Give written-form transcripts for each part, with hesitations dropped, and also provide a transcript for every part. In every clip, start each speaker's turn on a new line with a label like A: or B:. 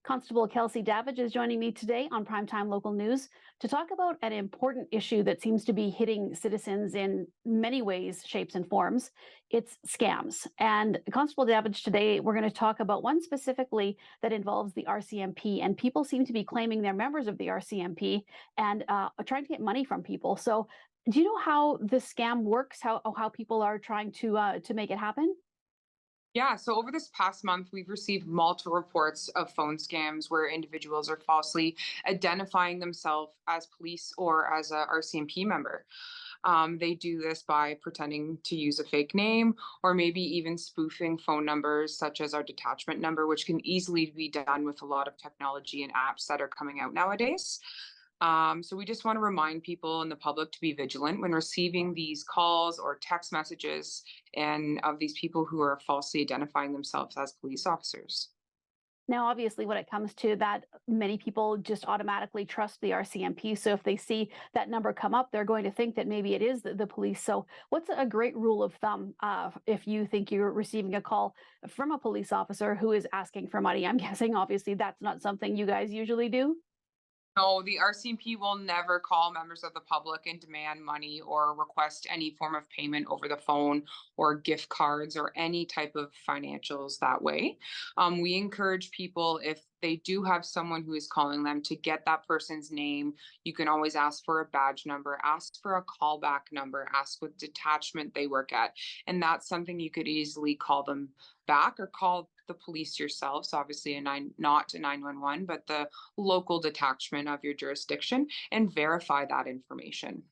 A: Constable Kelsey Davidge is joining me today on Primetime Local News to talk about an important issue that seems to be hitting citizens in many ways, shapes, and forms. It's scams. And Constable Davidge, today we're going to talk about one specifically that involves the RCMP. And people seem to be claiming they're members of the RCMP and trying to get money from people. So, do you know how this scam works? How people are trying to make it happen?
B: Yeah, so over this past month, we've received multiple reports of phone scams where individuals are falsely identifying themselves as police or as a RCMP member. They do this by pretending to use a fake name or maybe even spoofing phone numbers, such as our detachment number, which can easily be done with a lot of technology and apps that are coming out nowadays. So we just want to remind people and the public to be vigilant when receiving these calls or text messages and of these people who are falsely identifying themselves as police officers.
A: Now, obviously, when it comes to that, many people just automatically trust the RCMP. So if they see that number come up, they're going to think that maybe it is the police. So, what's a great rule of thumb if you think you're receiving a call from a police officer who is asking for money? I'm guessing, obviously, that's not something you guys usually do.
B: No, the RCMP will never call members of the public and demand money or request any form of payment over the phone or gift cards or any type of financials that way. We encourage people, if they do have someone who is calling them, to get that person's name. You can always ask for a badge number, ask for a callback number, ask what detachment they work at. And that's something you could easily call them back or call the police yourself. So obviously not a 911, but the local detachment of your jurisdiction, and verify that information.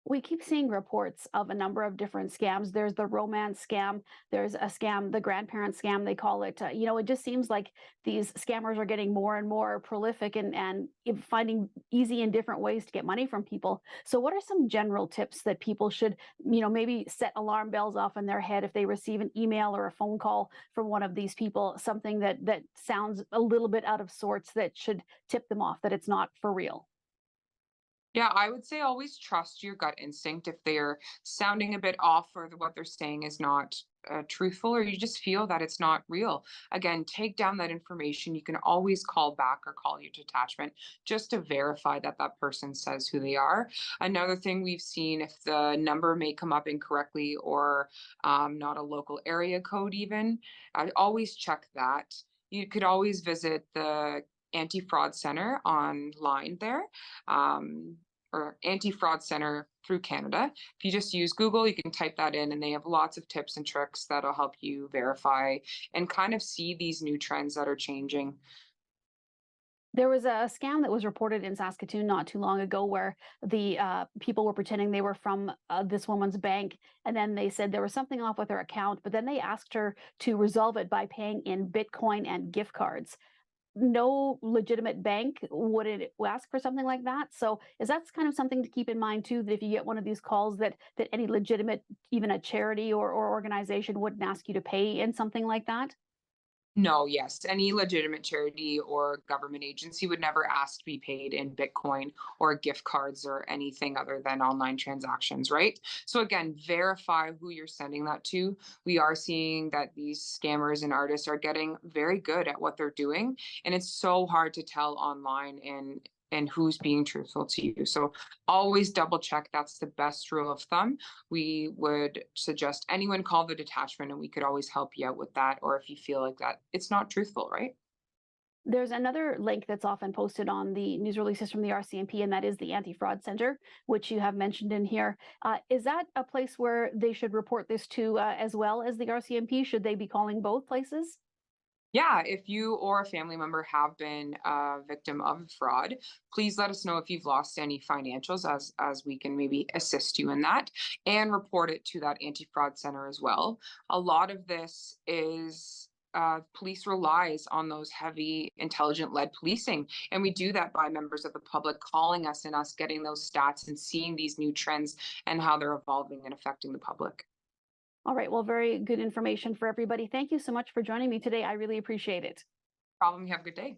A: We keep seeing reports of a number of different scams. There's the romance scam. There's a scam, the grandparent scam, they call it. It just seems like these scammers are getting more and more prolific and finding easy and different ways to get money from people. So, what are some general tips that people should, maybe set alarm bells off in their head if they receive an email or a phone call from one of these people, something that sounds a little bit out of sorts that should tip them off that it's not for real?
B: Yeah, I would say always trust your gut instinct if they're sounding a bit off or what they're saying is not truthful, or you just feel that it's not real. Again, take down that information. You can always call back or call your detachment just to verify that that person says who they are. Another thing we've seen, if the number may come up incorrectly or not a local area code, even, I always check that. You could always visit the anti-fraud center online there, or anti-fraud center through Canada. If you just use Google, you can type that in and they have lots of tips and tricks that'll help you verify and kind of see these new trends that are changing.
A: There was a scam that was reported in Saskatoon not too long ago where the people were pretending they were from this woman's bank, and then they said there was something off with her account, but then they asked her to resolve it by paying in Bitcoin and gift cards. No legitimate bank would it ask for something like that. So is that kind of something to keep in mind too, that if you get one of these calls that any legitimate, even a charity or organization wouldn't ask you to pay in something like that?
B: No, yes. Any legitimate charity or government agency would never ask to be paid in Bitcoin or gift cards or anything other than online transactions, right? So again, verify who you're sending that to. We are seeing that these scammers and artists are getting very good at what they're doing, and it's so hard to tell online and who's being truthful to you. So always double check. That's the best rule of thumb. We would suggest anyone call the detachment and we could always help you out with that. Or if you feel like that it's not truthful, right?
A: There's another link that's often posted on the news releases from the RCMP, and that is the Anti-Fraud Center, which you have mentioned in here. Is that a place where they should report this to as well as the RCMP? Should they be calling both places?
B: Yeah, if you or a family member have been a victim of fraud, please let us know if you've lost any financials, as we can maybe assist you in that, and report it to that anti-fraud center as well. A lot of this is police relies on those heavy intelligent led policing, and we do that by members of the public calling us and us getting those stats and seeing these new trends and how they're evolving and affecting the public.
A: All right. Well, very good information for everybody. Thank you so much for joining me today. I really appreciate it.
B: Problem, you have a good day.